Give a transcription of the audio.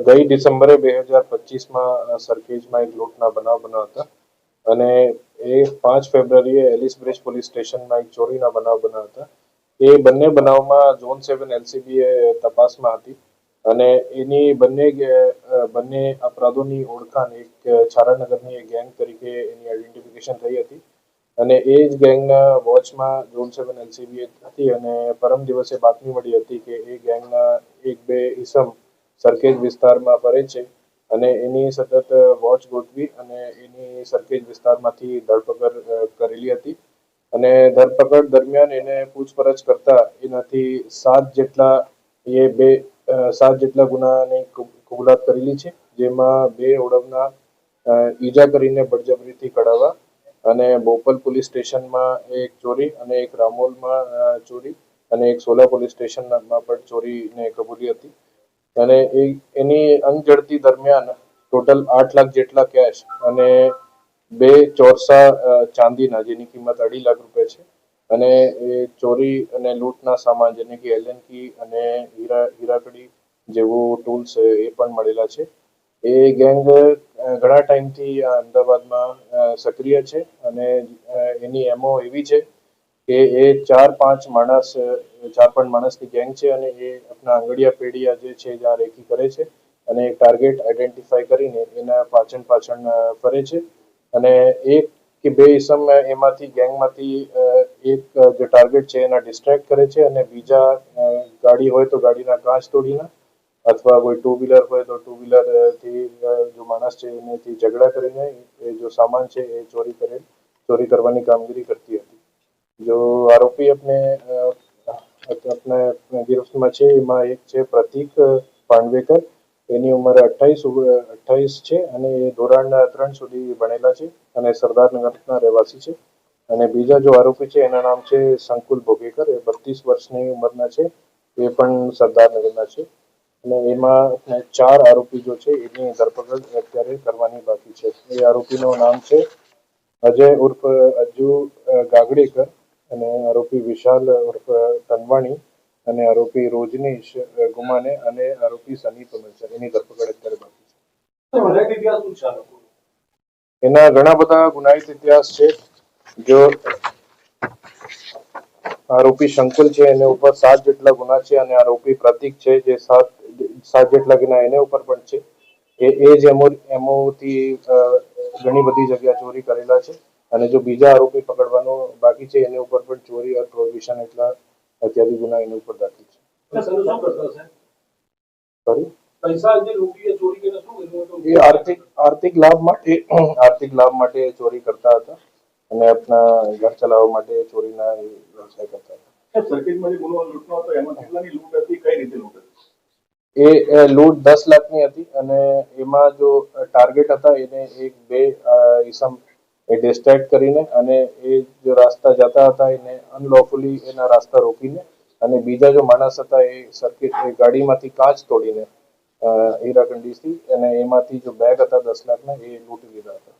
ગઈ ડિસેમ્બરે 2025માં સરખેજમાં એક લૂંટના બનાવ બન્યા હતા અને એ 5 ફેબ્રુઆરીએ એલિસ બ્રિજ પોલીસ સ્ટેશનમાં એક ચોરીના બનાવ બન્યા હતા. એ બંને બનાવમાં ઝોન 7 એલસીબી એ તપાસમાં હતી અને એની બંને અપરાધોની ઓળખાણ એક છારાનગરની એક ગેંગ તરીકે એની આઈડેન્ટિફિકેશન થઈ હતી અને એ જ ગેંગના વોચમાં ઝોન 7 એલસીબી હતી અને પરમ દિવસે બાતમી મળી હતી કે એ ગેંગના એક બે ઇસમ સરખેજ વિસ્તારમાં ફરે છે અને એની સતત વોચ ગોઠવી અને એની સરખેજ વિસ્તારમાંથી ધરપકડ કરેલી હતી અને ધરપકડ દરમિયાન એને પૂછપરછ કરતા એનાથી 7 જેટલા ગુનાની કબૂલાત કરેલી છે, જેમાં 2 ઓળવના ઈજા કરીને બળજબરીથી કઢાવવા અને બોપલ પોલીસ સ્ટેશનમાં એક ચોરી અને એક રામોલમાં ચોરી અને એક સોલા પોલીસ સ્ટેશનમાં પણ ચોરીને કબૂલી હતી અને એની અંગઝડતી દરમિયાન ટોટલ 8 લાખ જેટલા કેશ અને 2 ચોરસા ચાંદીના જેની કિંમત 2.5 લાખ રૂપિયા છે અને એ ચોરી અને લૂંટના સામાન જેને કે એલન કી અને હીરાકડી જેવું ટૂલ્સ એ પણ મળેલા છે. એ ગેંગ ઘણા ટાઈમથી અમદાવાદમાં સક્રિય છે અને એની એમઓ એવી છે કે એ 4-5 માણસની ગેંગ છે અને એ આપણા આંગળિયા પેઢિયા જે છે જ્યાં રેકી કરે છે અને ટાર્ગેટ આઈડેન્ટિફાઈ કરીને એના પાછળ ફરે છે અને એક કે બે ઇસમ એમાંથી ગેંગમાંથી એક જે ટાર્ગેટ છે એના ડિસ્ટ્રેક્ટ કરે છે અને બીજા ગાડી હોય તો ગાડીના કાચ તોડીને અથવા કોઈ ટુ વ્હીલર હોય તો ટુ વ્હીલરથી જો માણસ છે એનાથી ઝઘડા કરીને એ જો સામાન છે એ ચોરી કરવાની કામગીરી કરતી હતી. જો આરોપી આપણે ગિરફ્તમાં છે એમાં એક છે પ્રતીક પાંડવેકર. એની ઉંમર 28 છે અને એ ધોરણ 3 સુધી ભણેલા છે અને સરદારનગરના રહેવાસી છે અને બીજા જો આરોપી છે એના નામ છે સંકુલ ભોગેકર. એ 32 વર્ષની ઉંમરના છે, એ પણ સરદારનગરના છે અને એમાં 4 આરોપી જો છે એની ધરપકડ અત્યારે કરવાની બાકી છે. એ આરોપીનું નામ છે અજય ઉર્ફ અજ્જુ ગાગડેકર અને આરોપી વિશાલ ઉર્ફ તનવાણી અને આરોપી રોજનીશ ગુમાને અને આરોપી સની પમલસર. એની ધરપકડ અત્યારે બાકી છે. એના ઘણા બધા ગુનાહિત ઇતિહાસ છે. જો આરોપી શંકુલ છે એના ઉપર 7 જેટલા ગુના છે અને આરોપી પ્રતીક છે જે 7 જેટલા ગુના એના ઉપર પણ છે. એ જ એમોથી ઘણી બધી જગ્યા ચોરી કરેલા છે અને જો બીજા આરોપી પકડવાનો બાકી છે એની ઉપર પણ ચોરી અને પ્રોહિબિશન એટલા અત્યારે ગુના એની ઉપર દાખલ છે. એ આર્થિક લાભ માટે ચોરી કરતા હતા અને આપણા ઘર ચલાવવા માટે ચોરીના વ્યવસાય કરતા હતા. એ લૂંટ 10 લાખની હતી અને એમાં જો ટાર્ગેટ હતા એને એક બે ઇસમ એ ડિસ્ટ્રેક્ટ કરીને અને એ જો રાસ્તા જતા હતા એને અનલોફુલી એના રાસ્તા રોકીને અને બીજા જો માણસ હતા એ ગાડીમાંથી કાચ તોડીને હીરાકંડીથી અને એમાંથી જો બેગ હતા 10 લાખના એ લૂંટી લીધા હતા.